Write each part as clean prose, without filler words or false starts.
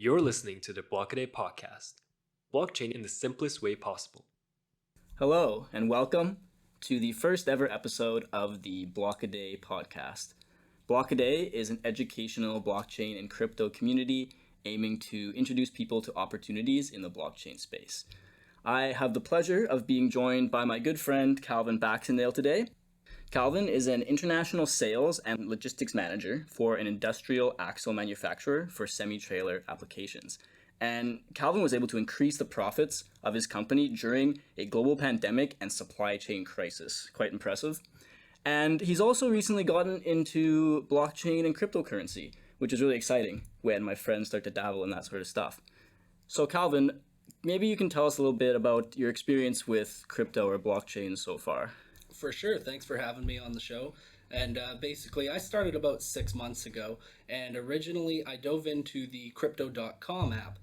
You're listening to the Blockaday podcast, blockchain in the simplest way possible. Hello, and welcome to the first ever episode of the Blockaday podcast. Blockaday is an educational blockchain and crypto community aiming to introduce people to opportunities in the blockchain space. I have the pleasure of being joined by my good friend Calvin Baxendale today. Calvin is an international sales and logistics manager for an industrial axle manufacturer for semi-trailer applications. And Calvin was able to increase the profits of his company during a global pandemic and supply chain crisis. Quite impressive. And he's also recently gotten into blockchain and cryptocurrency, which is really exciting when my friends start to dabble in that sort of stuff. So Calvin, maybe you can tell us a little bit about your experience with crypto or blockchain so far. For sure. Thanks for having me on the show. And basically, I started about 6 months ago, and originally I dove into the crypto.com app.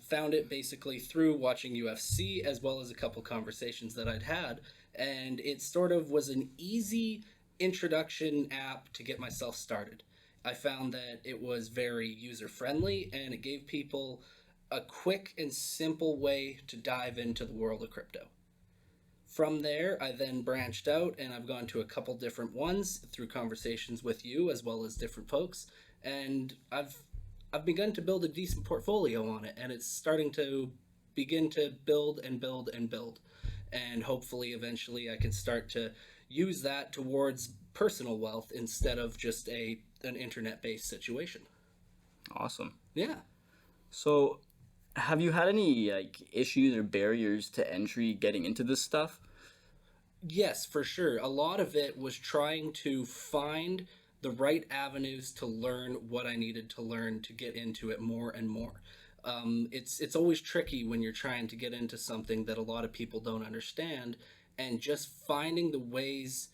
Found it basically through watching UFC as well as a couple conversations that I'd had, and it sort of was an easy introduction app to get myself started. I found that it was very user-friendly, and it gave people a quick and simple way to dive into the world of crypto. From there, I then branched out, and I've gone to a couple different ones through conversations with you as well as different folks, and I've begun to build a decent portfolio on it, and it's starting to begin to build and build and build, and hopefully eventually I can start to use that towards personal wealth instead of just an internet-based situation. Awesome. Yeah. So, have you had any issues or barriers to entry getting into this stuff? Yes, for sure. A lot of it was trying to find the right avenues to learn what I needed to learn to get into it more and more. It's always tricky when you're trying to get into something that a lot of people don't understand, and just finding the ways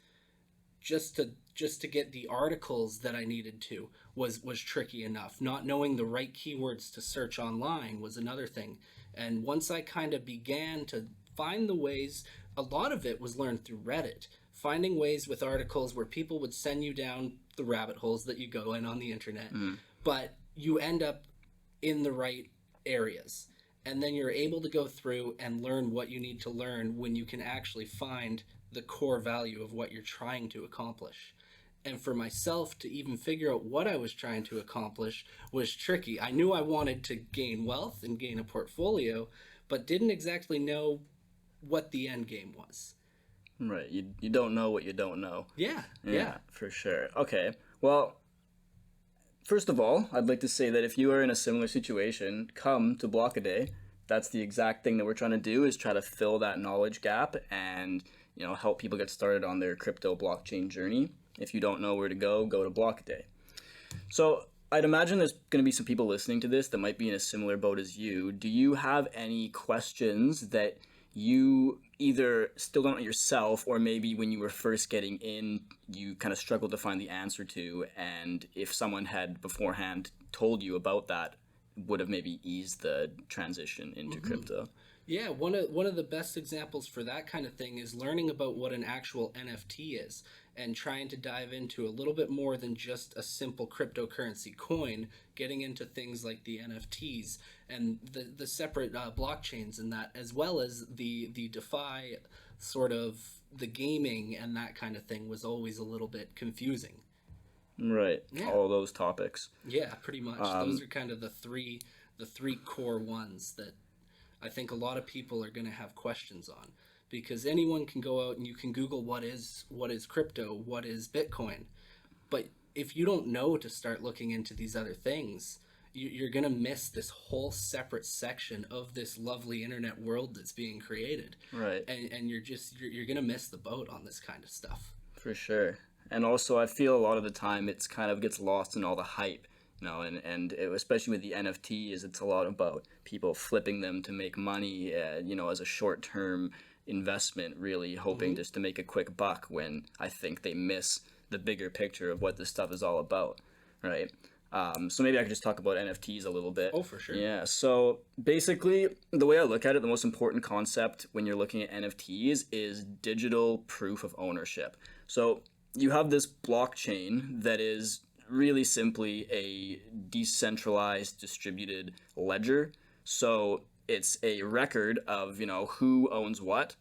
just to get the articles that I needed to was tricky enough. Not knowing the right keywords to search online was another thing. And once I kind of began to find the ways, a lot of it was learned through Reddit. Finding ways with articles where people would send you down the rabbit holes that you go in on the internet, but you end up in the right areas. And then you're able to go through and learn what you need to learn when you can actually find the core value of what you're trying to accomplish. And for myself to even figure out what I was trying to accomplish was tricky. I knew I wanted to gain wealth and gain a portfolio, but didn't exactly know what the end game was. Right. You don't know what you don't know. Yeah. For sure. Okay. Well, first of all, I'd like to say that if you are in a similar situation, come to Blockaday. That's the exact thing that we're trying to do, is try to fill that knowledge gap and, help people get started on their crypto blockchain journey. If you don't know where to go to Blockaday. So I'd imagine there's going to be some people listening to this that might be in a similar boat as you. Do you have any questions that you either still don't know yourself, or maybe when you were first getting in, you kind of struggled to find the answer to, and if someone had beforehand told you about that, would have maybe eased the transition into crypto? Yeah, one of the best examples for that kind of thing is learning about what an actual NFT is and trying to dive into a little bit more than just a simple cryptocurrency coin, getting into things like the NFTs and the separate blockchains and that, as well as the DeFi sort of the gaming and that kind of thing was always a little bit confusing. Right. Yeah. All those topics. Yeah, pretty much. Those are kind of the three core ones that I think a lot of people are going to have questions on, because anyone can go out and you can Google what is crypto, what is Bitcoin, but if you don't know to start looking into these other things, you're going to miss this whole separate section of this lovely internet world that's being created. Right. And you're going to miss the boat on this kind of stuff. For sure. And also, I feel a lot of the time it's kind of gets lost in all the hype, especially with the NFTs, it's a lot about people flipping them to make money, as a short-term investment, really hoping just to make a quick buck, when I think they miss the bigger picture of what this stuff is all about, right? So maybe I could just talk about NFTs a little bit. Oh, for sure. Yeah, so basically, the way I look at it, the most important concept when you're looking at NFTs is digital proof of ownership. So you have this blockchain that is really simply a decentralized distributed ledger. So it's a record of, who owns what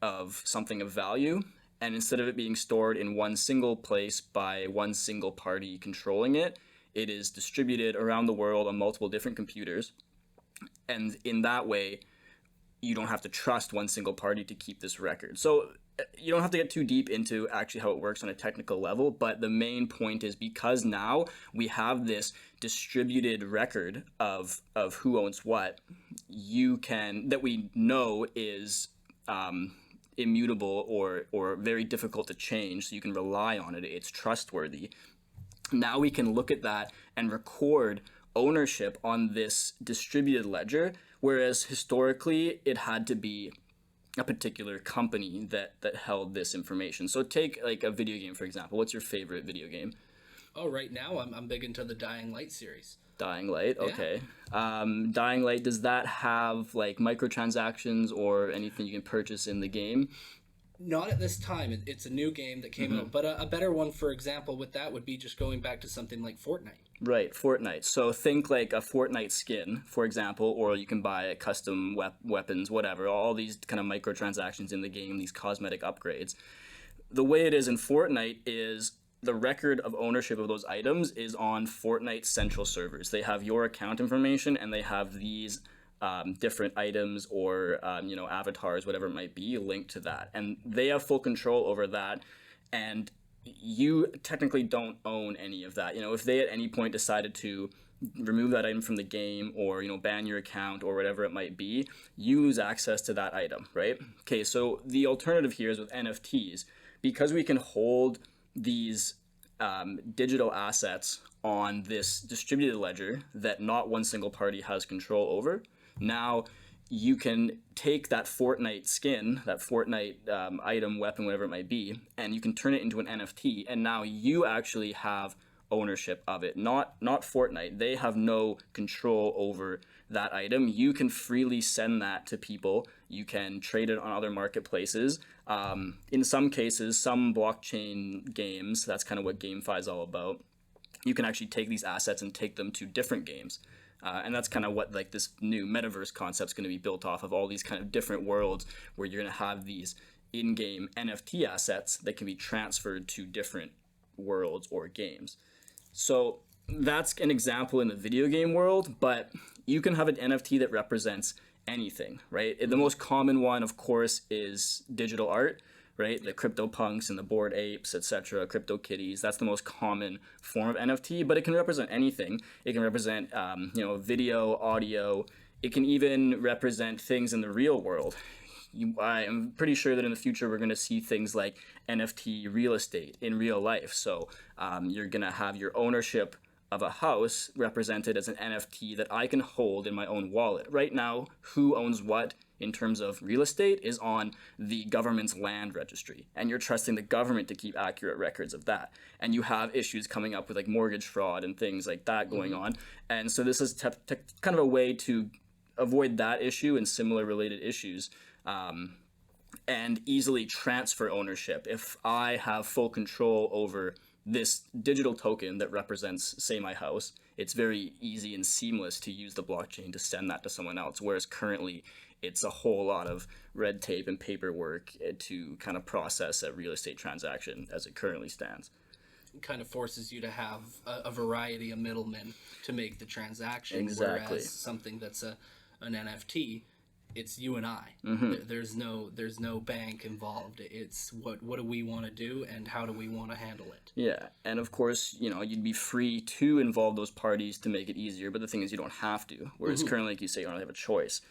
of something of value. And instead of it being stored in one single place by one single party controlling it, it is distributed around the world on multiple different computers. And in that way, you don't have to trust one single party to keep this record. So you don't have to get too deep into actually how it works on a technical level, but the main point is because now we have this distributed record of who owns what, that we know is immutable or very difficult to change, so you can rely on it, it's trustworthy. Now we can look at that and record ownership on this distributed ledger, whereas historically it had to be a particular company that held this information. So take like a video game, for example. What's your favorite video game? Oh, right now I'm big into the Dying Light series. Dying Light, okay. Dying Light, does that have like microtransactions or anything you can purchase in the game? Not at this time. It's a new game that came out. But a better one, for example, with that would be just going back to something like Fortnite. Right, Fortnite. So think like a Fortnite skin, for example, or you can buy custom weapons, whatever, all these kind of microtransactions in the game, these cosmetic upgrades. The way it is in Fortnite is the record of ownership of those items is on Fortnite central servers. They have your account information and they have these different items or avatars, whatever it might be, linked to that, and they have full control over that. And you technically don't own any of that. If they at any point decided to remove that item from the game or ban your account or whatever it might be, you lose access to that item, right? Okay, so the alternative here is with NFTs, because we can hold these digital assets on this distributed ledger that not one single party has control over. Now you can take that Fortnite skin, that Fortnite item, weapon, whatever it might be, and you can turn it into an NFT, and now you actually have ownership of it. Not Fortnite. They have no control over that item. You can freely send that to people. You can trade it on other marketplaces. In some cases, some blockchain games, that's kind of what GameFi is all about, you can actually take these assets and take them to different games. And that's kind of what like this new Metaverse concept is going to be built off of, all these kind of different worlds where you're going to have these in-game NFT assets that can be transferred to different worlds or games. So that's an example in the video game world, but you can have an NFT that represents anything, right? The most common one, of course, is digital art, right? The CryptoPunks and the Bored Apes, etc., CryptoKitties. That's the most common form of NFT, but it can represent anything. It can represent, video, audio. It can even represent things in the real world. I am pretty sure that in the future we're going to see things like NFT real estate in real life. So you're going to have your ownership of a house represented as an NFT that I can hold in my own wallet. Right now, who owns what in terms of real estate is on the government's land registry, and you're trusting the government to keep accurate records of that. And you have issues coming up with like mortgage fraud and things like that going on. And so this is kind of a way to avoid that issue and similar related issues, and easily transfer ownership. If I have full control over this digital token that represents, say, my house, it's very easy and seamless to use the blockchain to send that to someone else, whereas currently it's a whole lot of red tape and paperwork to kind of process a real estate transaction as it currently stands. It kind of forces you to have a variety of middlemen to make the transaction. Exactly. Whereas something that's an NFT, it's you and I. There's no bank involved. It's what do we want to do and how do we want to handle it. Yeah, and of course, you'd be free to involve those parties to make it easier, but the thing is you don't have to, whereas currently, like you say, you don't really have a choice,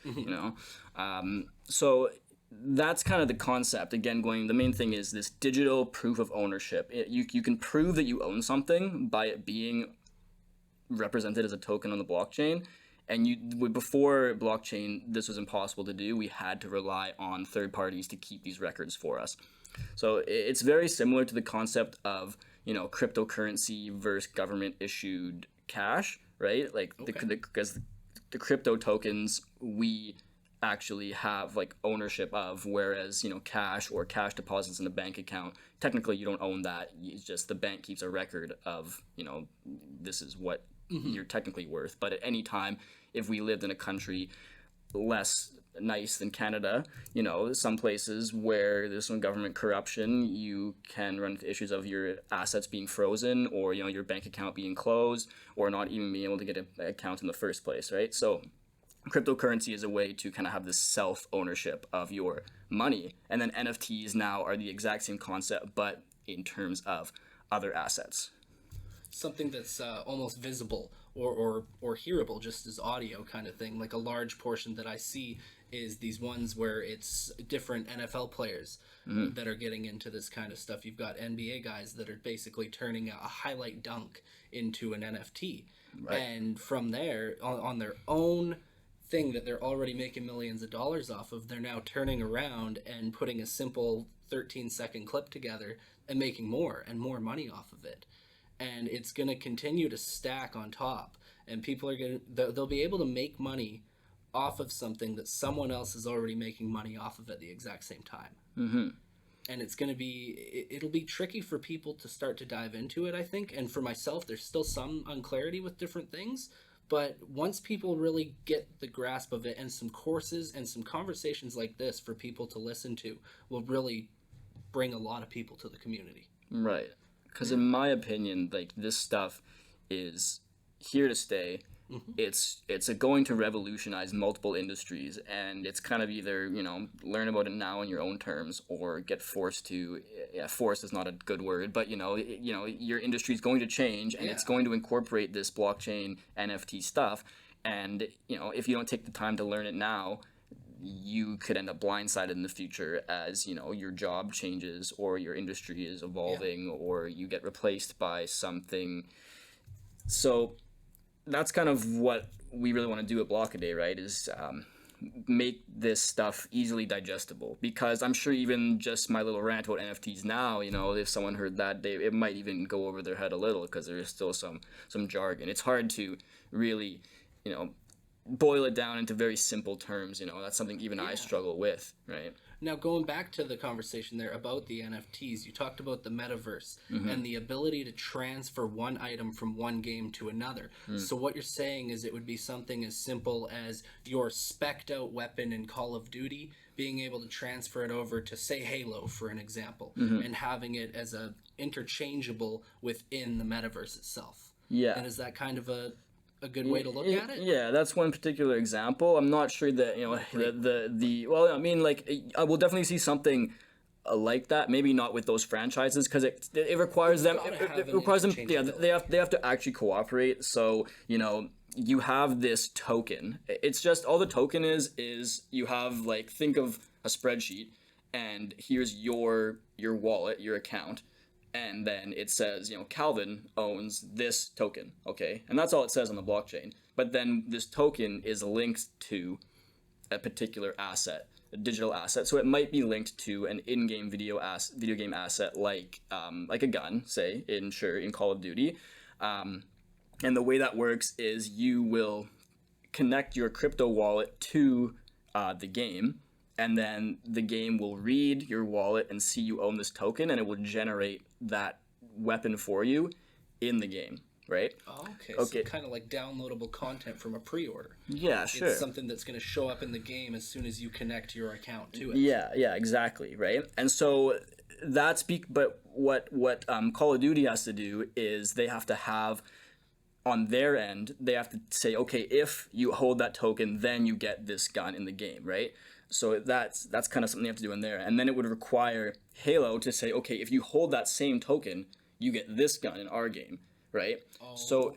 So that's kind of the concept. Again, the main thing is this digital proof of ownership. You can prove that you own something by it being represented as a token on the blockchain. And before blockchain, this was impossible to do. We had to rely on third parties to keep these records for us. So it's very similar to the concept of, cryptocurrency versus government issued cash, right? Like because the crypto tokens, we actually have like ownership of, whereas cash or cash deposits in a bank account, technically you don't own that. It's just the bank keeps a record of this is what you're technically worth. But at any time, if we lived in a country less nice than Canada, some places where there's some government corruption, you can run into issues of your assets being frozen, or your bank account being closed, or not even being able to get an account in the first place, right? So cryptocurrency is a way to kind of have this self-ownership of your money. And then NFTs now are the exact same concept, but in terms of other assets. Something that's almost visible or hearable, just as audio kind of thing. Like a large portion that I see is these ones where it's different NFL players that are getting into this kind of stuff. You've got NBA guys that are basically turning a highlight dunk into an NFT. Right. And from there, on their own thing that they're already making millions of dollars off of, they're now turning around and putting a simple 13-second clip together and making more and more money off of it. And it's going to continue to stack on top, and people are they'll be able to make money off of something that someone else is already making money off of at the exact same time. And it's going to be, it'll be tricky for people to start to dive into it, I think. And for myself, there's still some unclarity with different things. But once people really get the grasp of it, and some courses and some conversations like this for people to listen to will really bring a lot of people to the community. Right. Because in my opinion, like, this stuff is here to stay. It's going to revolutionize multiple industries, and it's kind of either learn about it now in your own terms, or get forced to. Forced is not a good word, but your industry is going to change, and it's going to incorporate this blockchain NFT stuff. And if you don't take the time to learn it now, you could end up blindsided in the future as your job changes, or your industry is evolving, or you get replaced by something. So that's kind of what we really want to do at Blockaday, right? Is make this stuff easily digestible, because I'm sure even just my little rant about NFTs now, if someone heard that, it might even go over their head a little, because there is still some jargon. It's hard to really boil it down into very simple terms. That's something even I struggle with, right? Now, going back to the conversation there about the NFTs, you talked about the Metaverse and the ability to transfer one item from one game to another. So what you're saying is it would be something as simple as your spec'd out weapon in Call of Duty, being able to transfer it over to, say, Halo, for an example, and having it as a interchangeable within the Metaverse itself. Yeah. And is that kind of a good way to look at it? Yeah, that's one particular example. I'm not sure that well, I mean, like, I will definitely see something like that. Maybe not with those franchises, because it requires them. It requires them. Yeah, they have to actually cooperate. So you have this token. It's just, all the token is you have, like, think of a spreadsheet, and here's your wallet, your account. And then it says, Calvin owns this token, okay? And that's all it says on the blockchain. But then this token is linked to a particular asset, a digital asset. So it might be linked to an in-game video game asset, like a gun, say, in Call of Duty. And the way that works is you will connect your crypto wallet to the game, and then the game will read your wallet and see you own this token, and it will generate that weapon for you in the game, right? Oh, okay. So kind of like downloadable content from a pre-order. Yeah, sure. It's something that's going to show up in the game as soon as you connect your account to it. Yeah, exactly, right? And so but what Call of Duty has to do is they have to have, on their end, they have to say, okay, if you hold that token, then you get this gun in the game, right? So that's kind of something you have to do in there. And then it would require Halo to say, okay, if you hold that same token, you get this gun in our game, right? Oh, so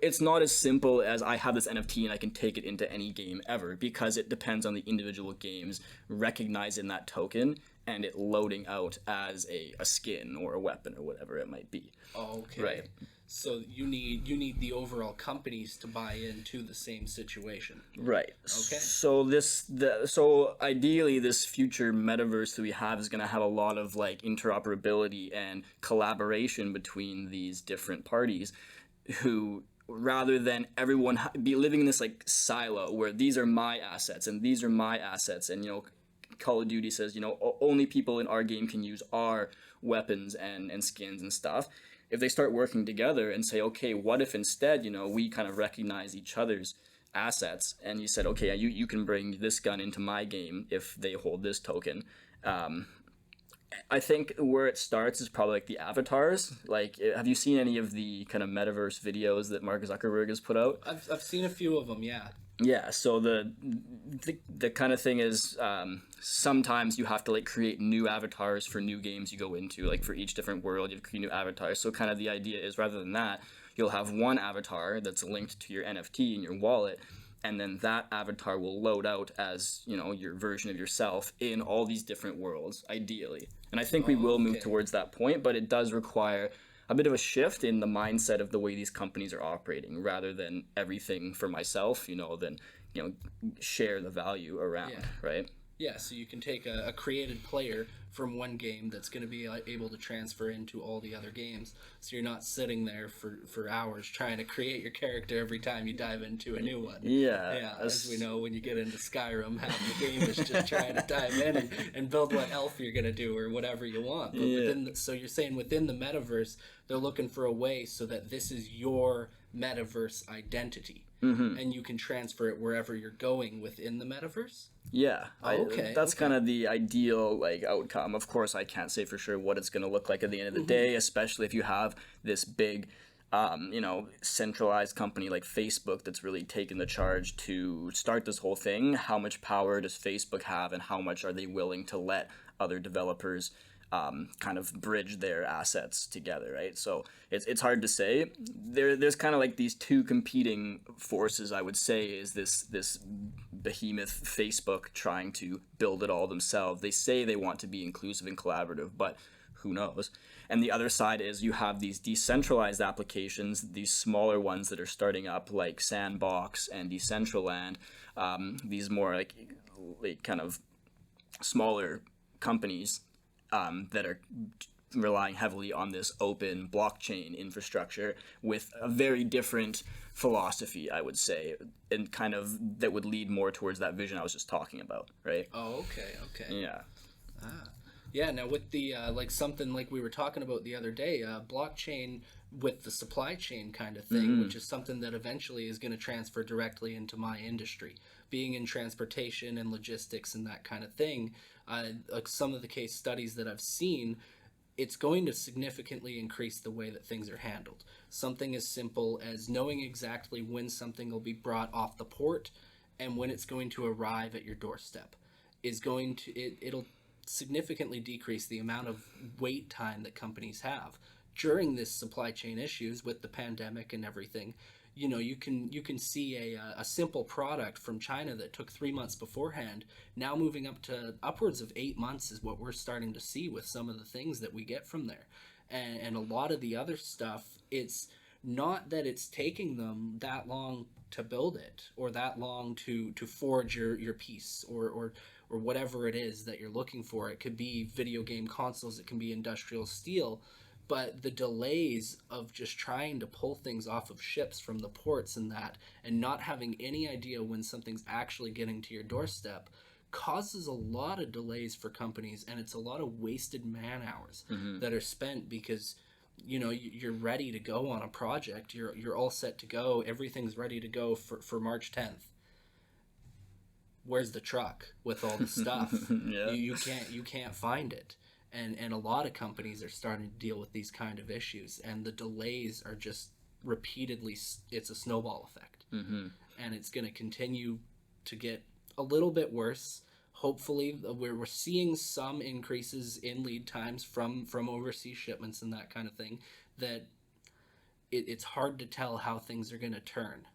it's not as simple as I have this NFT and I can take it into any game ever, because it depends on the individual games recognizing that token and it loading out as a skin or a weapon or whatever it might be. Okay. Right. So you need the overall companies to buy into the same situation. Right. Okay. So ideally, this future metaverse that we have is going to have a lot of, like, interoperability and collaboration between these different parties who rather than everyone be living in this like silo where these are my assets and these are my assets, and Call of Duty says only people in our game can use our weapons and skins and stuff. If they start working together and say, okay, what if instead we kind of recognize each other's assets, and you said, okay, you can bring this gun into my game if they hold this token. I think where it starts is probably like the avatars. Like, have you seen any of the kind of metaverse videos that Mark Zuckerberg has put out? I've seen a few of them, yeah. Yeah, so the kind of thing is sometimes you have to like create new avatars for new games you go into. Like for each different world, you have to create new avatars. So kind of the idea is, rather than that, you'll have one avatar that's linked to your NFT in your wallet, and then that avatar will load out as your version of yourself in all these different worlds, ideally. And I think we will move towards that point, but it does require a bit of a shift in the mindset of the way these companies are operating, rather than everything for myself, then share the value around, right? Yeah, so you can take a created player from one game that's going to be able to transfer into all the other games. So you're not sitting there for hours trying to create your character every time you dive into a new one. Yeah. As we know, when you get into Skyrim, half the game is just trying to dive in and build what elf you're going to do or whatever you want. But so you're saying within the metaverse, they're looking for a way so that this is your metaverse identity. Mm-hmm. And you can transfer it wherever you're going within the metaverse? Yeah, that's kind of the ideal like outcome. Of course, I can't say for sure what it's going to look like at the end of the day, especially if you have this big, centralized company like Facebook that's really taken the charge to start this whole thing. How much power does Facebook have, and how much are they willing to let other developers kind of bridge their assets together, right? So it's hard to say. There's kind of like these two competing forces, I would say, is this behemoth Facebook trying to build it all themselves. They say they want to be inclusive and collaborative, but who knows? And the other side is you have these decentralized applications, these smaller ones that are starting up like Sandbox and Decentraland, these more like kind of smaller companies that are relying heavily on this open blockchain infrastructure with a very different philosophy, I would say, and kind of that would lead more towards that vision I was just talking about, right? Oh, okay. Yeah. Yeah, now with the, like something like we were talking about the other day, blockchain with the supply chain kind of thing, which is something that eventually is going to transfer directly into my industry. Being in transportation and logistics and that kind of thing, like some of the case studies that I've seen, it's going to significantly increase the way that things are handled. Something as simple as knowing exactly when something will be brought off the port and when it's going to arrive at your doorstep is going to, it'll significantly decrease the amount of wait time that companies have during this supply chain issues with the pandemic and everything. You can see a simple product from China that took 3 months beforehand now moving up to upwards of 8 months is what we're starting to see with some of the things that we get from there. And a lot of the other stuff, it's not that it's taking them that long to build it or that long to forge your piece or whatever it is that you're looking for. It could be video game consoles, it can be industrial steel, but the delays of just trying to pull things off of ships from the ports and not having any idea when something's actually getting to your doorstep causes a lot of delays for companies, and it's a lot of wasted man hours that are spent because you're ready to go on a project, you're all set to go, everything's ready to go for March 10th. Where's the truck with all the stuff? You can't find it. And a lot of companies are starting to deal with these kind of issues, and the delays are just repeatedly, it's a snowball effect. And it's going to continue to get a little bit worse. Hopefully, we're seeing some increases in lead times from overseas shipments and that kind of thing, that it's hard to tell how things are going to turn.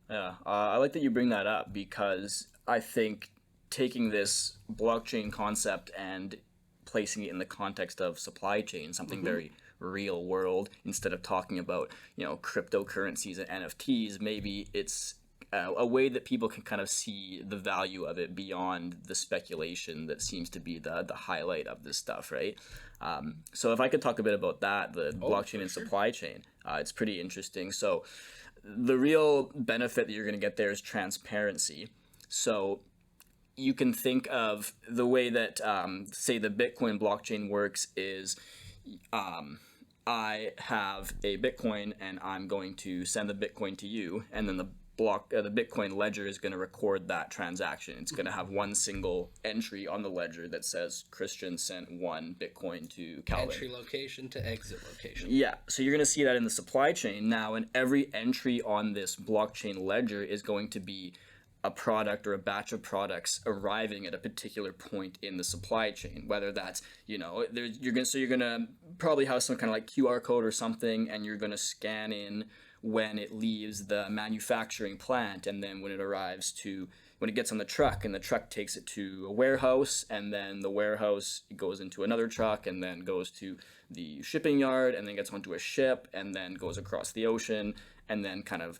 Yeah, I like that you bring that up, because I think taking this blockchain concept and placing it in the context of supply chain, something very real world, instead of talking about cryptocurrencies and NFTs, maybe it's a way that people can kind of see the value of it beyond the speculation that seems to be the highlight of this stuff, right? So if I could talk a bit about that, the blockchain and supply chain, it's pretty interesting. So the real benefit that you're going to get there is transparency. So you can think of the way that, say, the Bitcoin blockchain works is I have a Bitcoin and I'm going to send the Bitcoin to you, and then the Bitcoin ledger is going to record that transaction. It's going to have one single entry on the ledger that says Christian sent 1 Bitcoin to Calvin. Entry location to exit location. Yeah, so you're going to see that in the supply chain now, and every entry on this blockchain ledger is going to be a product or a batch of products arriving at a particular point in the supply chain, whether that's, you're gonna probably have some kind of like QR code or something, and you're gonna scan in when it leaves the manufacturing plant, and then when it gets on the truck, and the truck takes it to a warehouse, and then the warehouse goes into another truck, and then goes to the shipping yard, and then gets onto a ship, and then goes across the ocean, and then kind of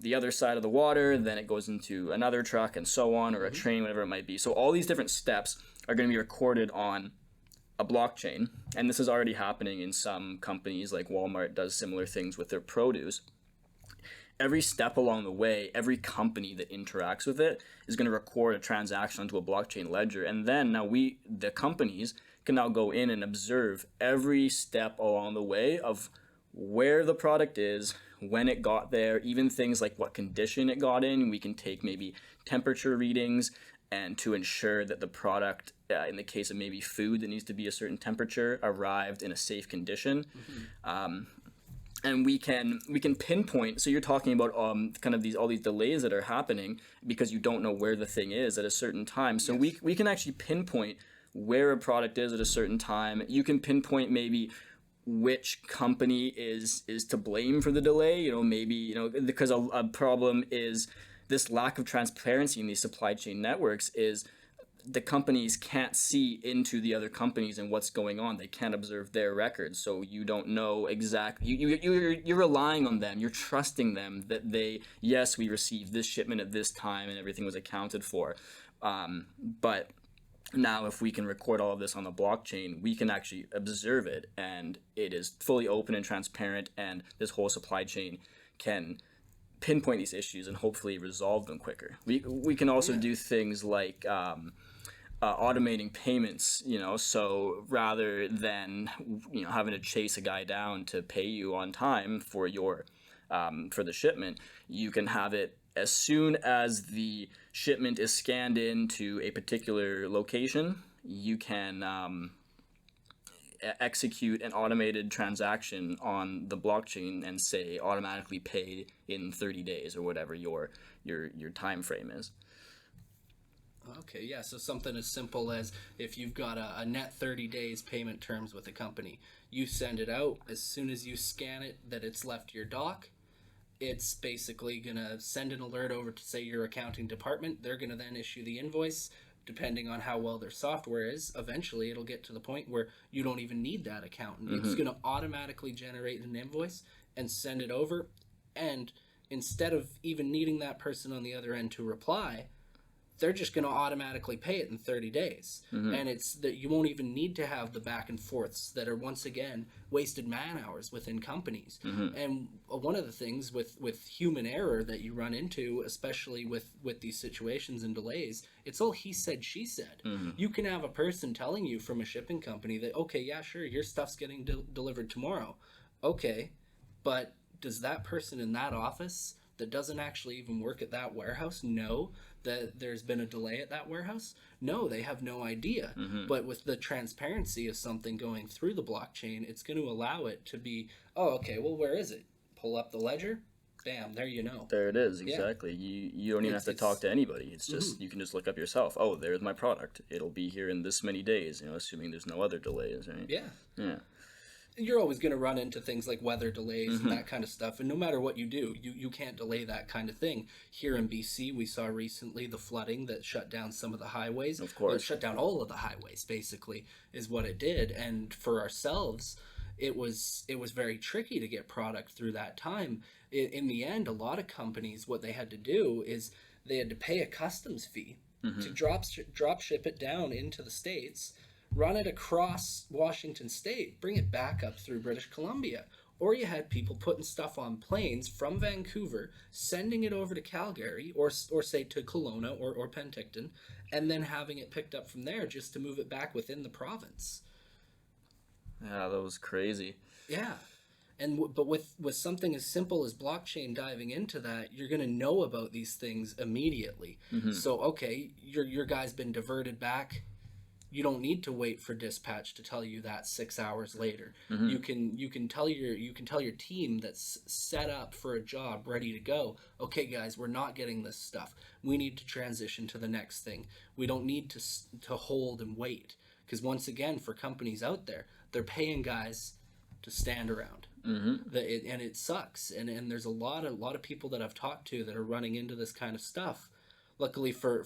the other side of the water, then it goes into another truck and so on, or a train, whatever it might be. So all these different steps are going to be recorded on a blockchain, and this is already happening in some companies, like Walmart does similar things with their produce. Every step along the way, every company that interacts with it is going to record a transaction onto a blockchain ledger, and then now the companies can now go in and observe every step along the way of where the product is, when it got there, even things like what condition it got in. We can take maybe temperature readings, and to ensure that the product, in the case of maybe food that needs to be a certain temperature, arrived in a safe condition. And we can pinpoint. So you're talking about kind of all these delays that are happening because you don't know where the thing is at a certain time. So we can actually pinpoint where a product is at a certain time. You can pinpoint maybe which company is to blame for the delay, because a problem is this lack of transparency in these supply chain networks is the companies can't see into the other companies and what's going on. They can't observe their records, so you don't know exactly. You're relying on them. You're trusting them that we received this shipment at this time and everything was accounted for. But now, if we can record all of this on the blockchain, we can actually observe it, and it is fully open and transparent, and this whole supply chain can pinpoint these issues and hopefully resolve them quicker. We can also do things like automating payments, so rather than having to chase a guy down to pay you on time for the shipment, you can have it as soon as the shipment is scanned into a particular location. You can execute an automated transaction on the blockchain and say automatically pay in 30 days or whatever your time frame is. Okay, yeah, so something as simple as if you've got a net 30 days payment terms with a company, you send it out, as soon as you scan it that it's left your dock, it's basically going to send an alert over to, say, your accounting department. They're going to then issue the invoice. Depending on how well their software is, eventually it'll get to the point where you don't even need that accountant. It's going to automatically generate an invoice and send it over. And instead of even needing that person on the other end to reply, they're just going to automatically pay it in 30 days. And it's that you won't even need to have the back and forths that are, once again, wasted man hours within companies. And one of the things with human error that you run into, especially with these situations and delays, it's all he said, she said. You can have a person telling you from a shipping company that, okay, yeah, sure, your stuff's getting delivered tomorrow. Okay, but does that person in that office that doesn't actually even work at that warehouse know that there's been a delay at that warehouse? No, they have no idea. But with the transparency of something going through the blockchain, it's going to allow it to be, oh, okay, well, where is it? Pull up the ledger. Bam, there you know. There it is, exactly. Yeah. You don't even have to talk to anybody. It's just, you can just look up yourself. Oh, there's my product. It'll be here in this many days, assuming there's no other delays, right? Yeah. You're always going to run into things like weather delays and that kind of stuff. And no matter what you do, you can't delay that kind of thing. Here in BC, we saw recently the flooding that shut down some of the highways. Of course. Well, it shut down all of the highways, basically, is what it did. And for ourselves, it was very tricky to get product through that time. In the end, a lot of companies, what they had to do is they had to pay a customs fee to drop ship it down into the States, run it across Washington State, bring it back up through British Columbia. Or you had people putting stuff on planes from Vancouver, sending it over to Calgary, or say to Kelowna or Penticton, and then having it picked up from there just to move it back within the province. Yeah, that was crazy. Yeah. But with something as simple as blockchain diving into that, you're going to know about these things immediately. So, okay, your guy's been diverted back. You don't need to wait for dispatch to tell you that 6 hours later. You can tell your team that's set up for a job, ready to go. Okay, guys, we're not getting this stuff. We need to transition to the next thing. We don't need to hold and wait, because once again, for companies out there, they're paying guys to stand around. And it sucks. And there's a lot of people that I've talked to that are running into this kind of stuff. Luckily for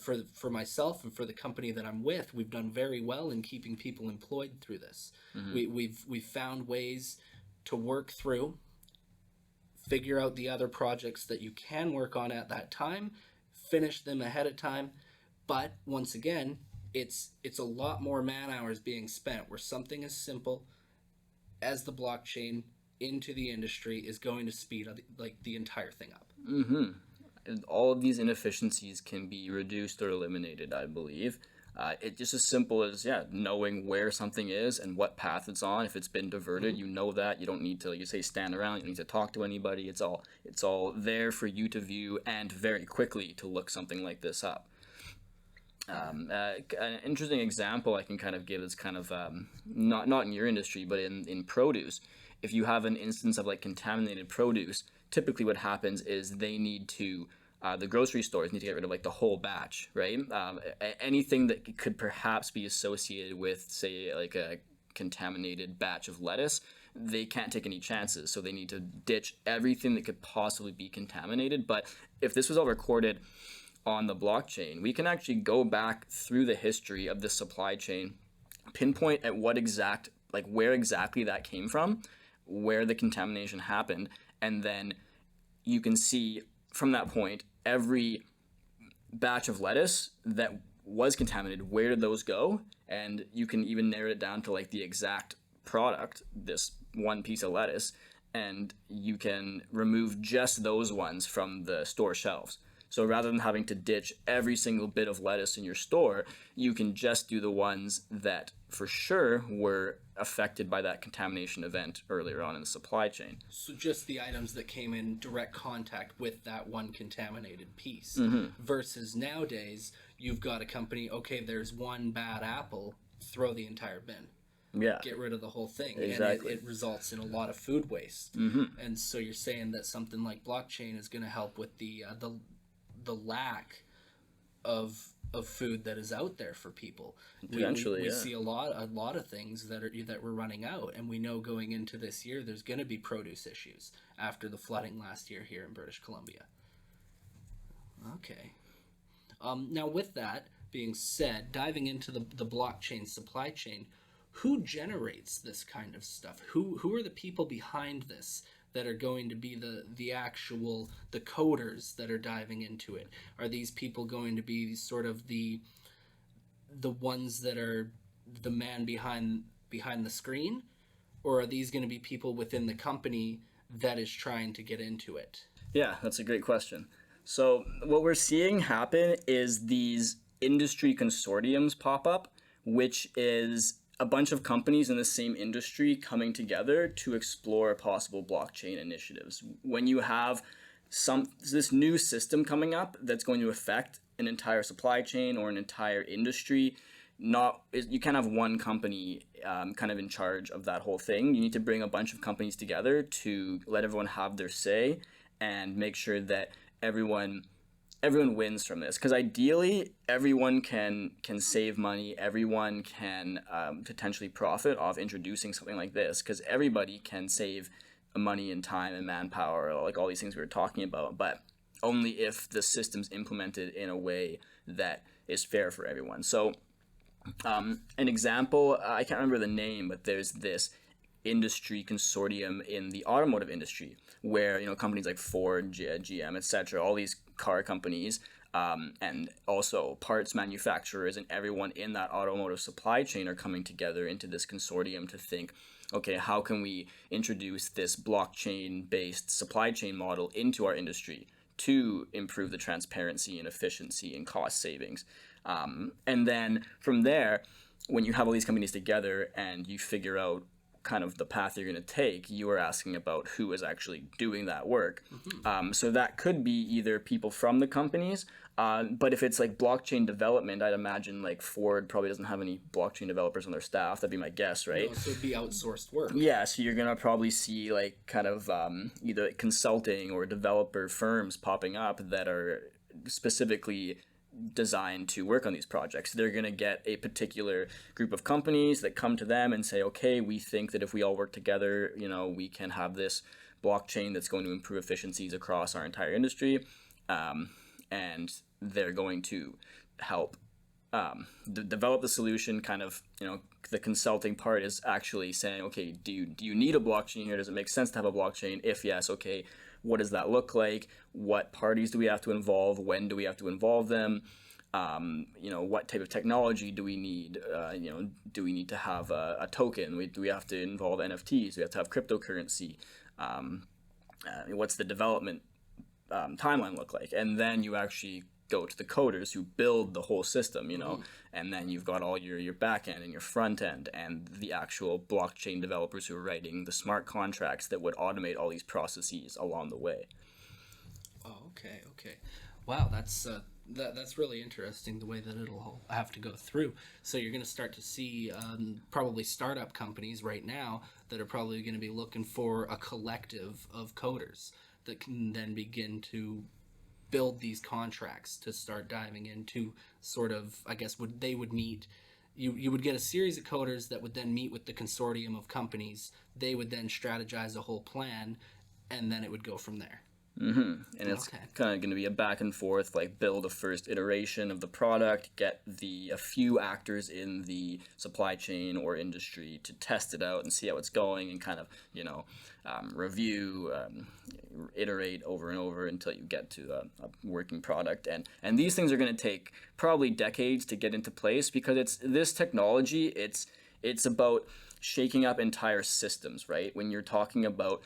myself and for the company that I'm with, we've done very well in keeping people employed through this. We've found ways to work through, figure out the other projects that you can work on at that time, finish them ahead of time. But once again, it's a lot more man hours being spent where something as simple as the blockchain into the industry is going to speed like the entire thing up. All of these inefficiencies can be reduced or eliminated, I believe. It's just as simple as, knowing where something is and what path it's on. If it's been diverted, you know that. You don't need to, stand around. You don't need to talk to anybody. It's all there for you to view and very quickly to look something like this up. An interesting example I can kind of give is kind of not in your industry, but in produce. If you have an instance of like contaminated produce, typically what happens is they need to the grocery stores need to get rid of like the whole batch, right? Anything that could perhaps be associated with, say, like a contaminated batch of lettuce, they can't take any chances. So they need to ditch everything that could possibly be contaminated. But if this was all recorded on the blockchain, we can actually go back through the history of the supply chain, pinpoint at where exactly that came from, where the contamination happened, and then you can see from that point every batch of lettuce that was contaminated, where did those go? And you can even narrow it down to like the exact product, this one piece of lettuce, and you can remove just those ones from the store shelves. So rather than having to ditch every single bit of lettuce in your store, you can just do the ones that for sure were affected by that contamination event earlier on in the supply chain. So just the items that came in direct contact with that one contaminated piece. Versus nowadays, you've got a company, okay, there's one bad apple, throw the entire bin. Yeah. Get rid of the whole thing. Exactly. And it results in a lot of food waste. And so you're saying that something like blockchain is going to help with the lack of food that is out there for people. We see a lot of things that we're running out, and we know going into this year there's going to be produce issues after the flooding last year here in British Columbia. Okay. Now with that being said, diving into the blockchain supply chain, who generates this kind of stuff? Who are the people behind this that are going to be the coders that are diving into it? Are these people going to be sort of the ones that are the man behind the screen, or are these going to be people within the company that is trying to get into it? Yeah, that's a great question. So what we're seeing happen is these industry consortiums pop up, which is a bunch of companies in the same industry coming together to explore possible blockchain initiatives. When you have this new system coming up that's going to affect an entire supply chain or an entire industry, you can't have one company kind of in charge of that whole thing. You need to bring a bunch of companies together to let everyone have their say and make sure that everyone wins from this, because ideally everyone can save money, everyone can potentially profit off introducing something like this, because everybody can save money and time and manpower, like all these things we were talking about, but only if the system's implemented in a way that is fair for everyone. So an example, I can't remember the name, but there's this industry consortium in the automotive industry, where companies like Ford, GM, etc., all these car companies, and also parts manufacturers and everyone in that automotive supply chain are coming together into this consortium to think, okay, how can we introduce this blockchain-based supply chain model into our industry to improve the transparency and efficiency and cost savings? And then from there, when you have all these companies together and you figure out kind of the path you're going to take, you are asking about who is actually doing that work. So that could be either people from the companies, but if it's like blockchain development, I'd imagine like Ford probably doesn't have any blockchain developers on their staff. That'd be my guess, right? No, so it'd be outsourced work. Yeah, so you're going to probably see like kind of either consulting or developer firms popping up that are specifically designed to work on these projects. They're going to get a particular group of companies that come to them and say, okay, we think that if we all work together, we can have this blockchain that's going to improve efficiencies across our entire industry. And they're going to help develop the solution. Kind of, the consulting part is actually saying, okay, do you need a blockchain here? Does it make sense to have a blockchain? If yes, okay, what does that look like? What parties do we have to involve? When do we have to involve them? What type of technology do we need? Do we need to have a token? Do we have to involve NFTs? Do we have to have cryptocurrency? What's the development timeline look like? And then you actually go to the coders who build the whole system, and then you've got all your back end and your front end and the actual blockchain developers who are writing the smart contracts that would automate all these processes along the way. Oh, okay. Wow, that's really interesting, the way that it'll have to go through. So you're going to start to see probably startup companies right now that are probably going to be looking for a collective of coders that can then begin to build these contracts to start diving into sort of, I guess, they would meet. You would get a series of coders that would then meet with the consortium of companies. They would then strategize a whole plan, and then it would go from there. And it's kind of going to be a back and forth, like build a first iteration of the product, get a few actors in the supply chain or industry to test it out and see how it's going, and kind of, review, iterate over and over until you get to a working product. And these things are going to take probably decades to get into place, because this technology, it's about shaking up entire systems, right? When you're talking about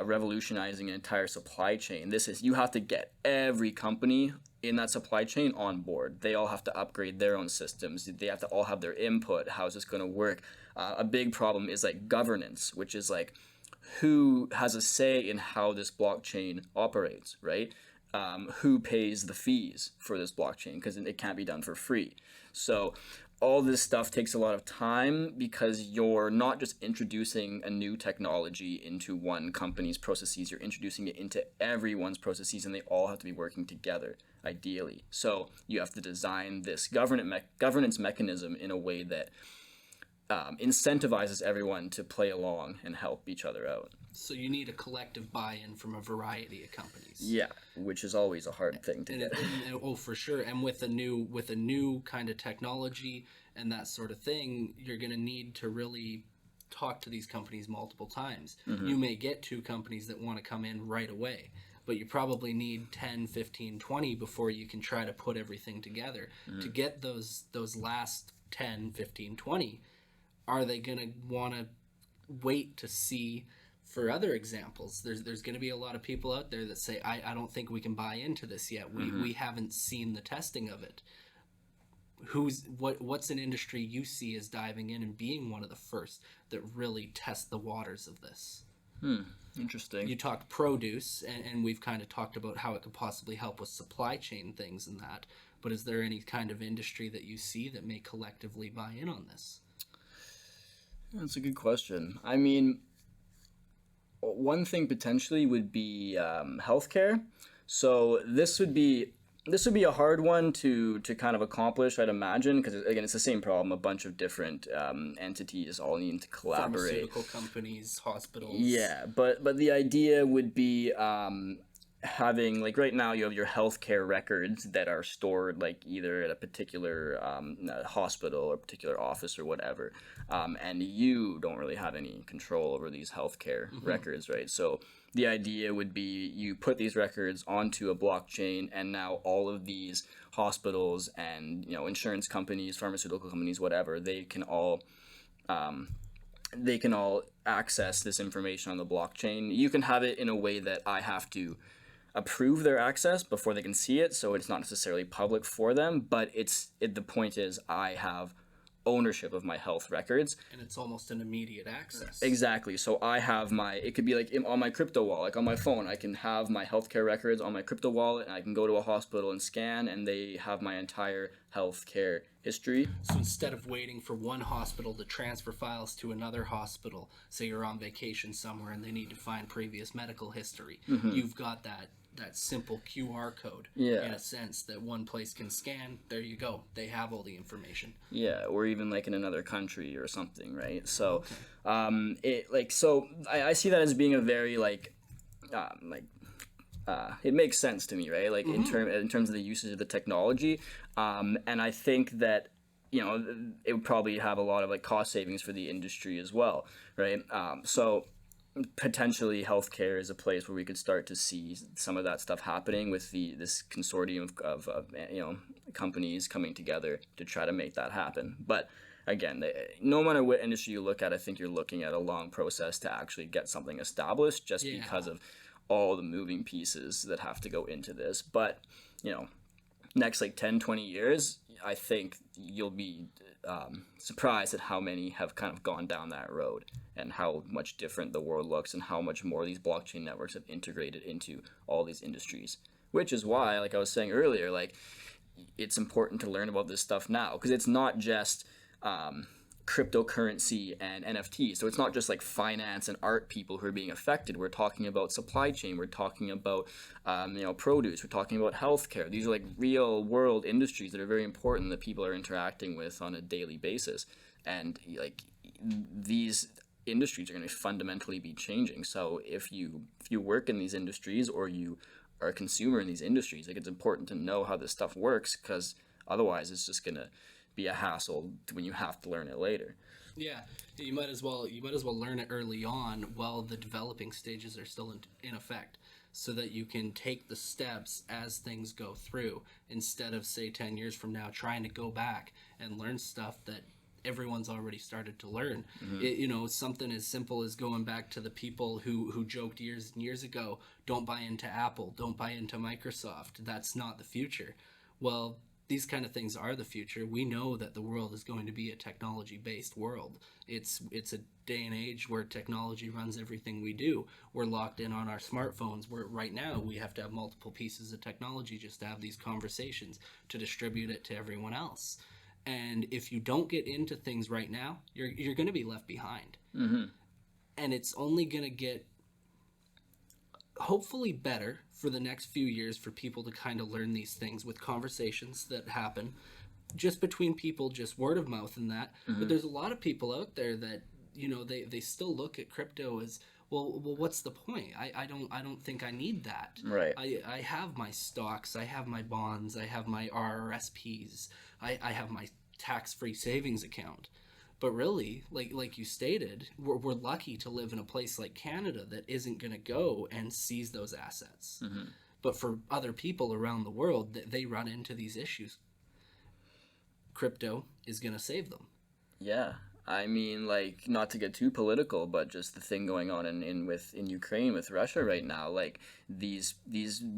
revolutionizing an entire supply chain, you have to get every company in that supply chain on board. They all have to upgrade their own systems. They have to all have their input. How is this going to work? A big problem is like governance, which is like who has a say in how this blockchain operates, right? Who pays the fees for this blockchain, because it can't be done for free. So all this stuff takes a lot of time, because you're not just introducing a new technology into one company's processes, you're introducing it into everyone's processes, and they all have to be working together, ideally. So you have to design this governance mechanism in a way that incentivizes everyone to play along and help each other out. So you need a collective buy-in from a variety of companies. Yeah, which is always a hard thing to get. Oh, for sure. And with a new kind of technology and that sort of thing, you're going to need to really talk to these companies multiple times. You may get 2 companies that want to come in right away, but you probably need 10, 15, 20 before you can try to put everything together. To get those last 10, 15, 20, are they going to want to wait to see for other examples? There's going to be a lot of people out there that say, I don't think we can buy into this yet. We haven't seen the testing of it. What's an industry you see as diving in and being one of the first that really test the waters of this? Interesting. You talked produce, and we've kind of talked about how it could possibly help with supply chain things and that. But is there any kind of industry that you see that may collectively buy in on this? That's a good question. I mean, one thing potentially would be healthcare. So this would be a hard one to kind of accomplish, I'd imagine, because again, it's the same problem. A bunch of different entities all need to collaborate. Pharmaceutical companies, hospitals. Yeah, but the idea would be having, like, right now you have your healthcare records that are stored like either at a particular hospital or particular office or whatever, and you don't really have any control over these healthcare records, right? So the idea would be you put these records onto a blockchain, and now all of these hospitals and, you know, insurance companies, pharmaceutical companies, whatever, they can all access this information on the blockchain. You can have it in a way that I have to approve their access before they can see it, so it's not necessarily public for them, but the point is I have ownership of my health records. And it's almost an immediate access. Exactly. So I have it could be like on my crypto wallet, like on my phone, I can have my healthcare records on my crypto wallet, and I can go to a hospital and scan, and they have my entire healthcare history. So instead of waiting for one hospital to transfer files to another hospital, say you're on vacation somewhere and they need to find previous medical history, you've got that simple QR code, in a sense, that one place can scan. There you go. They have all the information. Yeah, or even like in another country or something, right? So, Okay. I see that as being a very it makes sense to me, right? Like in terms of the usage of the technology, and I think that, you know, it would probably have a lot of like cost savings for the industry as well, right? So potentially healthcare is a place where we could start to see some of that stuff happening with this consortium of you know, companies coming together to try to make that happen. But again, no matter what industry you look at, I think you're looking at a long process to actually get something established, just because of all the moving pieces that have to go into this. But, you know, next like 10, 20 years, I think you'll be surprised at how many have kind of gone down that road, and how much different the world looks, and how much more these blockchain networks have integrated into all these industries. Which is why, like I was saying earlier, like, it's important to learn about this stuff now, because it's not just cryptocurrency and NFTs. So it's not just like finance and art people who are being affected. We're talking about supply chain. We're talking about you know, produce. We're talking about healthcare. These are like real world industries that are very important that people are interacting with on a daily basis. And like, these industries are going to fundamentally be changing. So if you work in these industries, or you are a consumer in these industries, like, it's important to know how this stuff works, because otherwise it's just going to be a hassle when you have to learn it later. Yeah, you might as well learn it early on while the developing stages are still in effect, so that you can take the steps as things go through, instead of, say, 10 years from now trying to go back and learn stuff that everyone's already started to learn. You know, something as simple as going back to the people who joked years and years ago, don't buy into Apple, don't buy into Microsoft, that's not the future. Well, these kind of things are the future. We know that the world is going to be a technology-based world. It's a day and age where technology runs everything we do. We're locked in on our smartphones, where right now we have to have multiple pieces of technology just to have these conversations, to distribute it to everyone else. And if you don't get into things right now, you're going to be left behind. And it's only going to get hopefully better for the next few years for people to kind of learn these things with conversations that happen just between people, just word of mouth and that. But there's a lot of people out there that, you know, they still look at crypto as, well, what's the point? I don't think I need that. Right. I have my stocks, I have my bonds, I have my RRSPs, I have my tax-free savings account. But really, like you stated, we're lucky to live in a place like Canada that isn't going to go and seize those assets. But for other people around the world, they run into these issues. Crypto is going to save them. Yeah. I mean, like, not to get too political, but just the thing going on in Ukraine with Russia right now, like, these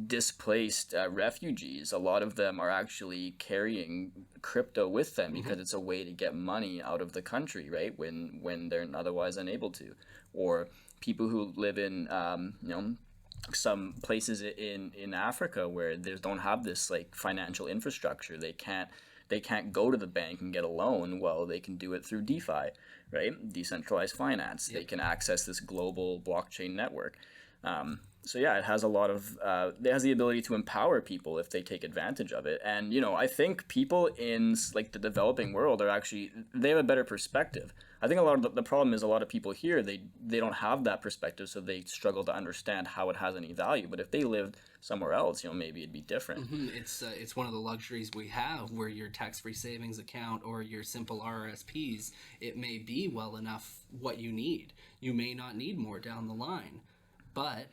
displaced refugees, a lot of them are actually carrying crypto with them because it's a way to get money out of the country, right? When they're otherwise unable to, or people who live in you know, some places in Africa where they don't have this like financial infrastructure. They can't go to the bank and get a loan. Well, they can do it through DeFi, right? Decentralized finance. They can access this global blockchain network. yeah, it has a lot of it has the ability to empower people if they take advantage of it. And I think people in like the developing world are actually, they have a better perspective. I think a lot of the problem is a lot of people here, they don't have that perspective, so they struggle to understand how it has any value. But if they lived somewhere else, maybe it'd be different. It's one of the luxuries we have, where your tax-free savings account or your simple RRSPs, it may be well enough what you need. You may not need more down the line, but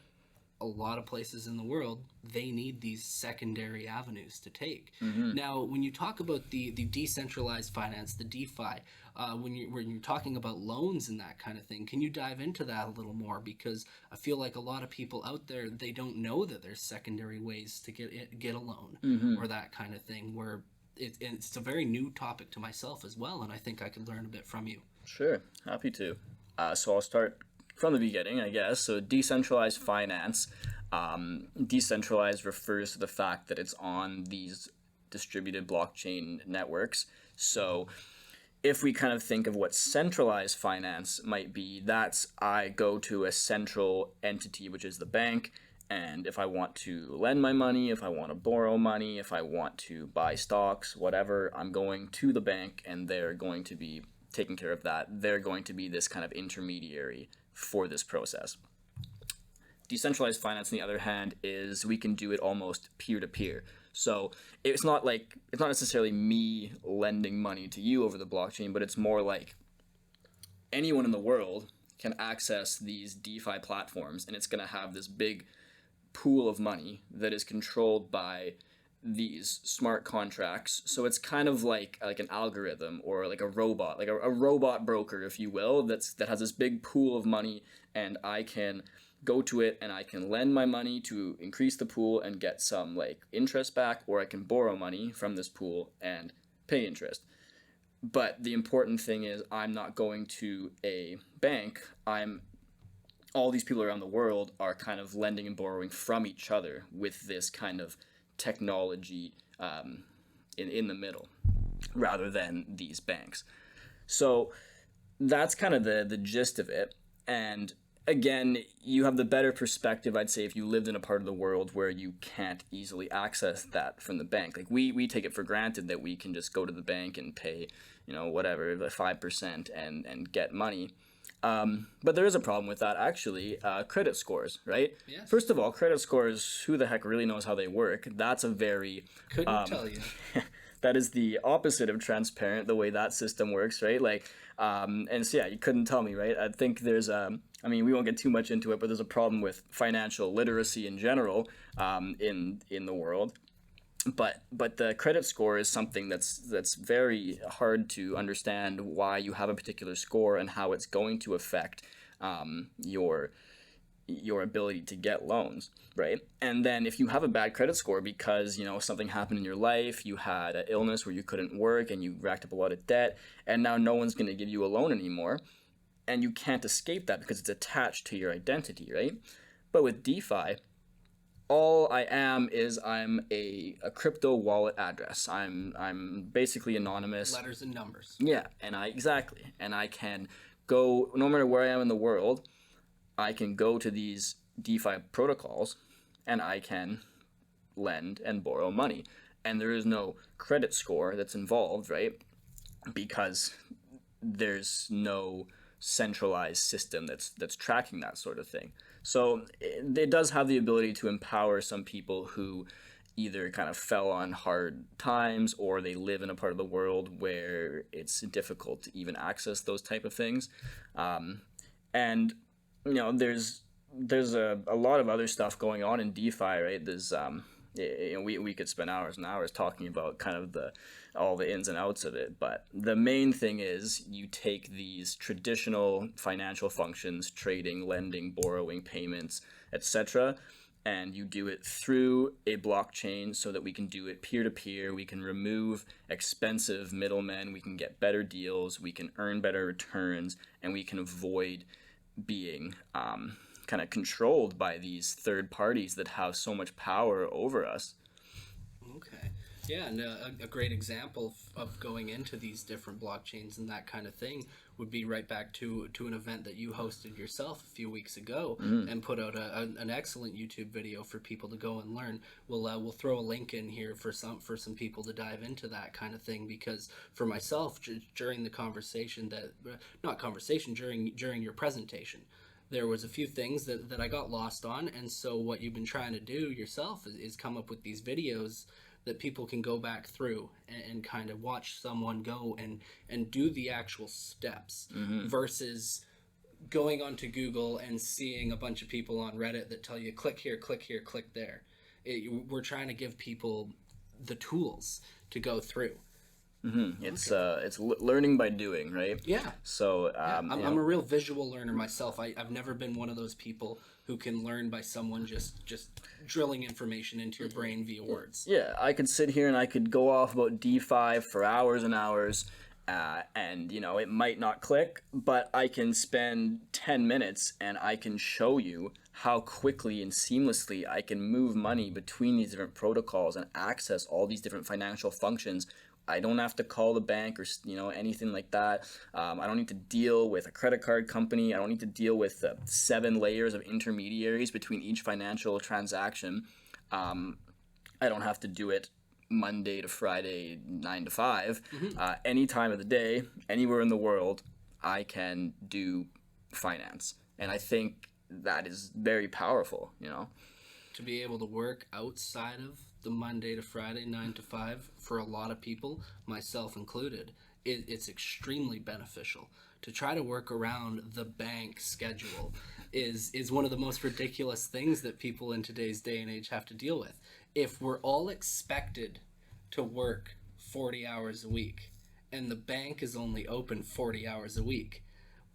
a lot of places in the world, they need these secondary avenues to take. Now, when you talk about the decentralized finance, the DeFi, when you're talking about loans and that kind of thing, can you dive into that a little more? Because I feel like a lot of people out there, they don't know that there's secondary ways to get a loan or that kind of thing, where it's a very new topic to myself as well, and I think I could learn a bit from you. Sure, happy to. So I'll start from the beginning, I guess. So decentralized finance, decentralized refers to the fact that it's on these distributed blockchain networks. So if we kind of think of what centralized finance might be, that's I go to a central entity, which is the bank, and if I want to lend my money, if I want to borrow money, if I want to buy stocks, whatever, I'm going to the bank and they're going to be taking care of that. They're going to be this kind of intermediary for this process. Decentralized finance, on the other hand, is we can do it almost peer-to-peer. So it's not necessarily me lending money to you over the blockchain, but it's more like anyone in the world can access these DeFi platforms, and it's going to have this big pool of money that is controlled by these smart contracts. So it's kind of like an algorithm, or like a robot, like a robot broker, if you will, that has this big pool of money, and I can go to it and I can lend my money to increase the pool and get some like interest back, or I can borrow money from this pool and pay interest. But the important thing is, I'm not going to a bank. All these people around the world are kind of lending and borrowing from each other with this kind of technology in the middle, rather than these banks. So that's kind of the gist of it. And again, you have the better perspective, I'd say, if you lived in a part of the world where you can't easily access that from the bank. Like we take it for granted that we can just go to the bank and pay, whatever, 5% and get money. But there is a problem with that, actually. Credit scores, right? Yes. First of all, credit scores, who the heck really knows how they work? That's a very... Couldn't tell you. That is the opposite of transparent, the way that system works, right? Like, and so yeah, you couldn't tell me, right? I think there's we won't get too much into it, but there's a problem with financial literacy in general in the world. But the credit score is something that's very hard to understand, why you have a particular score and how it's going to affect your ability to get loans, right? And then if you have a bad credit score because something happened in your life, you had an illness where you couldn't work and you racked up a lot of debt, and now no one's going to give you a loan anymore, and you can't escape that because it's attached to your identity, right? But with DeFi, all I am is I'm a crypto wallet address. I'm basically anonymous. Letters and numbers. Yeah, and I can go, no matter where I am in the world, I can go to these DeFi protocols and I can lend and borrow money. And there is no credit score that's involved, right? Because there's no centralized system that's tracking that sort of thing. So it does have the ability to empower some people who either kind of fell on hard times, or they live in a part of the world where it's difficult to even access those type of things. And there's a lot of other stuff going on in DeFi, right? There's we could spend hours and hours talking about kind of all the ins and outs of it, but the main thing is you take these traditional financial functions, trading, lending, borrowing, payments, etc., and you do it through a blockchain so that we can do it peer-to-peer. We can remove expensive middlemen, we can get better deals, we can earn better returns, and we can avoid being kind of controlled by these third parties that have so much power over us. Okay. Yeah, and a great example of going into these different blockchains and that kind of thing would be right back to an event that you hosted yourself a few weeks ago and put out an excellent YouTube video for people to go and learn. We'll throw a link in here for some people to dive into that kind of thing, because for myself during the conversation during your presentation, there was a few things that I got lost on. And so what you've been trying to do yourself is come up with these videos that people can go back through and kind of watch someone go and do the actual steps versus going onto Google and seeing a bunch of people on Reddit that tell you click here, click there. We're trying to give people the tools to go through. It's learning by doing, right? Yeah. So I'm a real visual learner myself. I've never been one of those people who can learn by someone just drilling information into your brain via words. Yeah, I could sit here and I could go off about DeFi for hours and hours, and it might not click, but I can spend 10 minutes and I can show you how quickly and seamlessly I can move money between these different protocols and access all these different financial functions. I don't have to call the bank or anything like that. I don't need to deal with a credit card company. I don't need to deal with 7 layers of intermediaries between each financial transaction. I don't have to do it Monday to Friday, 9 to 5. Any time of the day, anywhere in the world, I can do finance. And I think that is very powerful, To be able to work outside of the Monday to Friday 9 to 5, for a lot of people, myself included, it's extremely beneficial. To try to work around the bank schedule is one of the most ridiculous things that people in today's day and age have to deal with. If we're all expected to work 40 hours a week and the bank is only open 40 hours a week,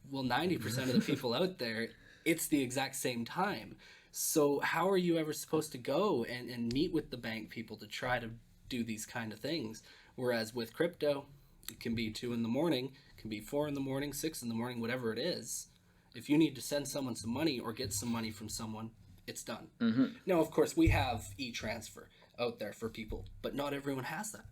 well, 90% of the people out there, it's the exact same time. So how are you ever supposed to go and meet with the bank people to try to do these kind of things? Whereas with crypto, it can be 2 in the morning, it can be 4 in the morning, 6 in the morning, whatever it is. If you need to send someone some money or get some money from someone, it's done. Now, of course, we have e-transfer out there for people, but not everyone has that.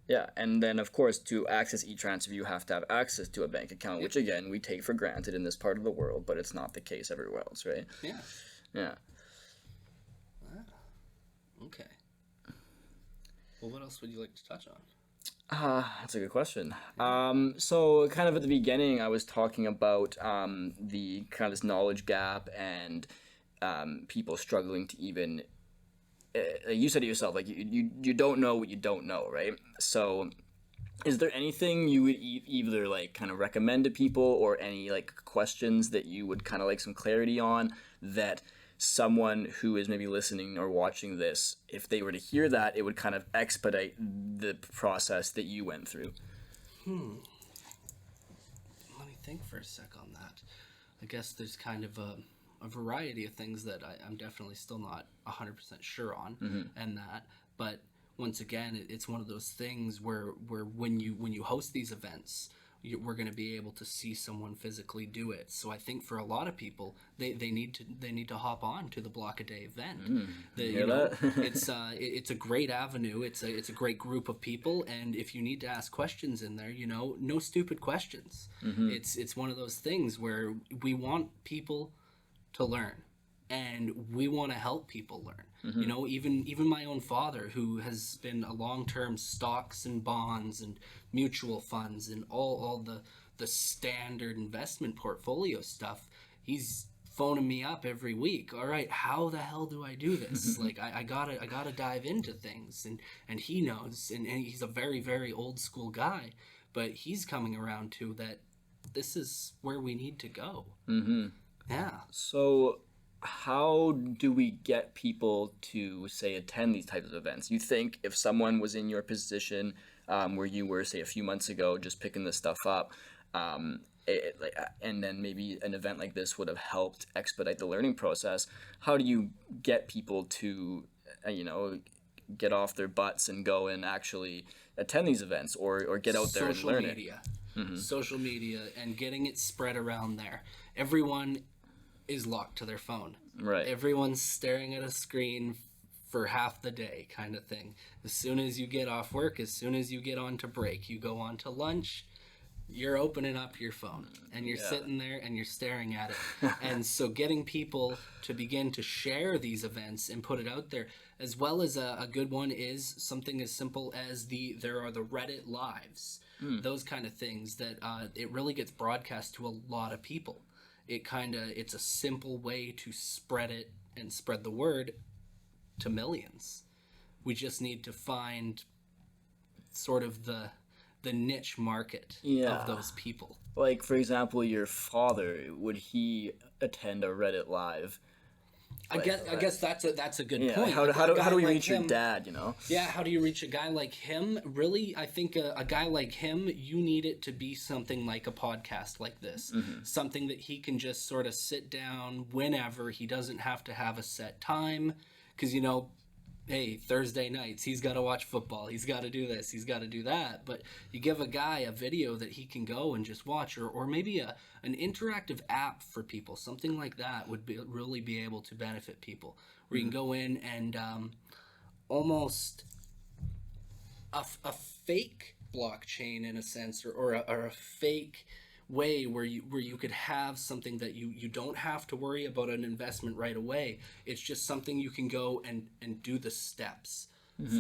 Yeah, and then of course to access e-transfer you have to have access to a bank account, which again we take for granted in this part of the world, but it's not the case everywhere else, right? Yeah. Okay. Well, what else would you like to touch on? That's a good question. So kind of at the beginning I was talking about the kind of this knowledge gap and people struggling to even you said to yourself, like, you don't know what you don't know, right? So is there anything you would either like kind of recommend to people, or any like questions that you would kind of like some clarity on, that someone who is maybe listening or watching this, if they were to hear that, it would kind of expedite the process that you went through? Let me think for a sec on that. I guess there's kind of a variety of things that I'm definitely still not 100% sure on, and that. But once again, it's one of those things where when you host these events, we're going to be able to see someone physically do it. So I think for a lot of people, they need to hop on to the Blockaday event. It's a great avenue. It's a great group of people, and if you need to ask questions in there, no stupid questions. It's one of those things where we want people to learn, and we want to help people learn. Even my own father, who has been a long-term stocks and bonds and mutual funds and all the standard investment portfolio stuff, he's phoning me up every week. All right, how the hell do I do this? Like, I gotta dive into things, and he knows, and he's a very, very old school guy, but he's coming around to that this is where we need to go. Yeah. So how do we get people to, say, attend these types of events? You think if someone was in your position where you were, say, a few months ago, just picking this stuff up, and then maybe an event like this would have helped expedite the learning process, how do you get people to, get off their butts and go and actually attend these events, or get out there and learn it? Social media, and getting it spread around there. Everyone is locked to their phone. Right. Everyone's staring at a screen for half the day kind of thing. As soon as you get off work, as soon as you get on to break, you go on to lunch, you're opening up your phone and you're sitting there and you're staring at it. And so getting people to begin to share these events and put it out there, as well as a good one is something as simple as there are the Reddit lives, those kind of things that it really gets broadcast to a lot of people. It's a simple way to spread it and spread the word to millions. We just need to find sort of the niche market of those people. Like, for example, your father, would he attend a Reddit live? I guess that's a good point. How do we reach him, your dad, you know? Yeah, how do you reach a guy like him? Really, I think a guy like him, you need it to be something like a podcast like this. Something that he can just sort of sit down whenever. He doesn't have to have a set time. Because, you know, hey, Thursday nights, he's got to watch football. He's got to do this. He's got to do that. But you give a guy a video that he can go and just watch, or maybe an interactive app for people. Something like that would really be able to benefit people. Where you can go in and almost a fake blockchain in a sense, or a fake way where you could have something that you don't have to worry about an investment right away. It's just something you can go and do the steps,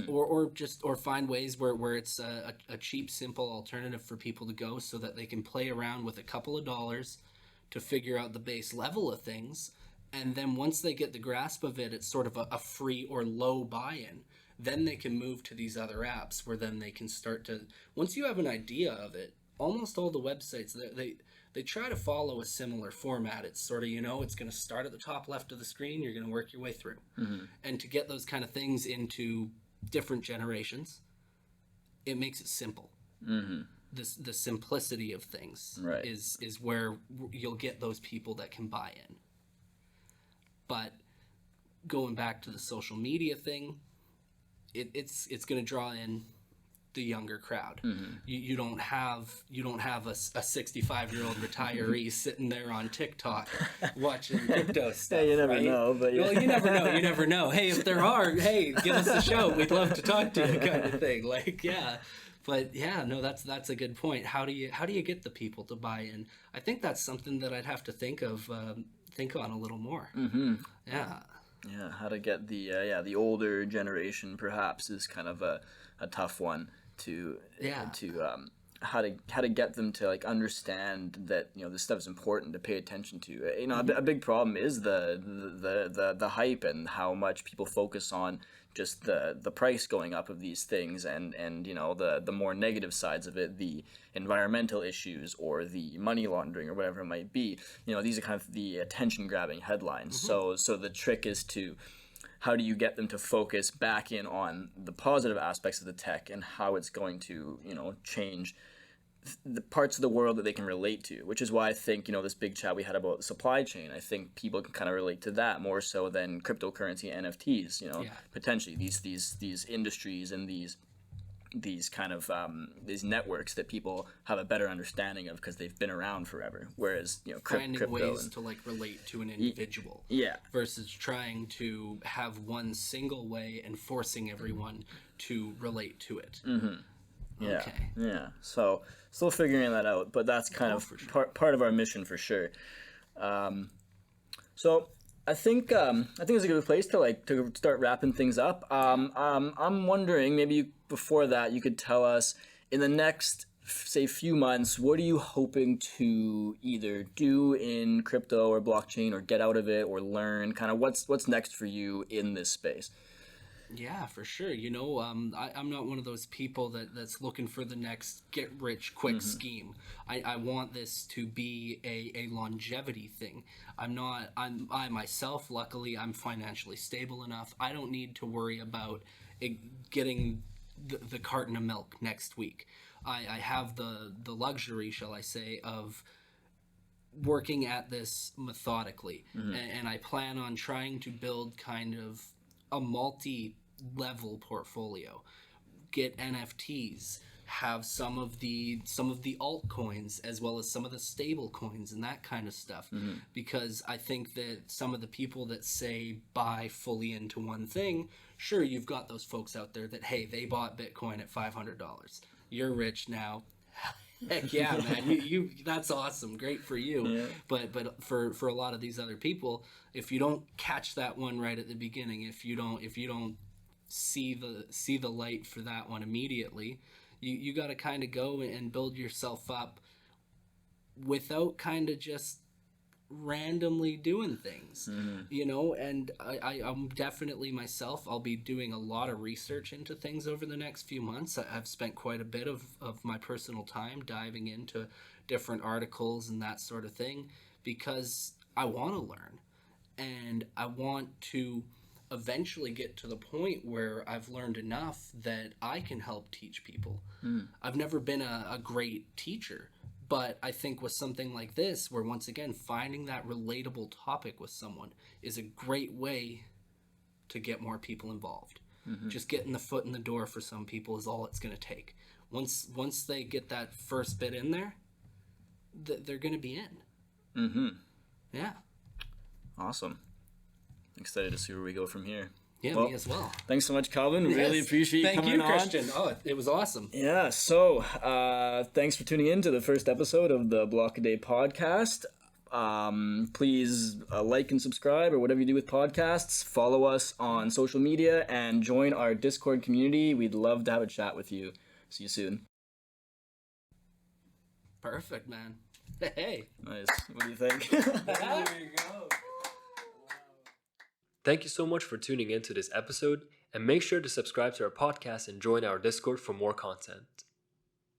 or find ways where it's a cheap, simple alternative for people to go, so that they can play around with a couple of dollars to figure out the base level of things. And then once they get the grasp of it, it's sort of a free or low buy-in. Then they can move to these other apps, where then they can start to, once you have an idea of it, almost all the websites, they try to follow a similar format. It's sort of, it's going to start at the top left of the screen. You're going to work your way through. And to get those kind of things into different generations, it makes it simple. The simplicity of things is where you'll get those people that can buy in. But going back to the social media thing, it's going to draw in the younger crowd. You don't have a 65-year-old retiree sitting there on TikTok watching crypto stuff. Yeah, you never know, but well, you never know. Hey, if there are, hey, give us a shout. We'd love to talk to you, kind of thing. Like, yeah. But yeah, no, that's a good point. How do you get the people to buy in? I think that's something that I'd have to think on a little more. Yeah. Yeah, how to get the older generation perhaps is kind of a tough one to how to get them to like understand that this stuff is important to pay attention to. A big problem is the hype and how much people focus on just the price going up of these things, and the more negative sides of it, the environmental issues or the money laundering or whatever it might be. These are kind of the attention grabbing headlines. So the trick is to, how do you get them to focus back in on the positive aspects of the tech and how it's going to, change the parts of the world that they can relate to, which is why I think, this big chat we had about supply chain, I think people can kind of relate to that more so than cryptocurrency and NFTs, potentially these industries and these kind of these networks that people have a better understanding of because they've been around forever, whereas finding ways to like relate to an individual versus trying to have one single way and forcing everyone to relate to it. So still figuring that out, but that's kind of part of our mission for sure. So I think it's a good place to start wrapping things up. I'm wondering, maybe before that you could tell us, in the next say few months, what are you hoping to either do in crypto or blockchain, or get out of it, or learn? Kind of what's next for you in this space? Yeah, for sure. I'm not one of those people that's looking for the next get rich quick scheme. I want this to be a longevity thing. I myself, luckily, I'm financially stable enough. I don't need to worry about getting the carton of milk next week. I have the luxury, shall I say, of working at this methodically. And I plan on trying to build kind of a multi-level portfolio, get NFTs, have some of the altcoins as well as some of the stable coins and that kind of stuff, because I think that some of the people that say buy fully into one thing Sure, you've got those folks out there that, hey, they bought Bitcoin at $500. You're rich now. Heck yeah, man. You that's awesome. Great for you. Yeah. But for a lot of these other people, if you don't catch that one right at the beginning, if you don't see the light for that one immediately, you got to kind of go and build yourself up without kind of just randomly doing things, and I'm definitely myself, I'll be doing a lot of research into things over the next few months. I've spent quite a bit of my personal time diving into different articles and that sort of thing, because I want to learn, and I want to eventually get to the point where I've learned enough that I can help teach people. I've never been a great teacher, but I think with something like this, where once again, finding that relatable topic with someone is a great way to get more people involved. Just getting the foot in the door for some people is all it's going to take. Once they get that first bit in there, they're going to be in. Yeah. Awesome. Excited to see where we go from here. Yeah, well, me as well. Thanks so much, Calvin. Really appreciate you coming on. Thank you, Christian. Oh, it was awesome. Yeah, so thanks for tuning in to the first episode of the Blockaday podcast. Please like and subscribe, or whatever you do with podcasts. Follow us on social media and join our Discord community. We'd love to have a chat with you. See you soon. Perfect, man. Hey. Nice. What do you think? There you go. Thank you so much for tuning in to this episode, and make sure to subscribe to our podcast and join our Discord for more content.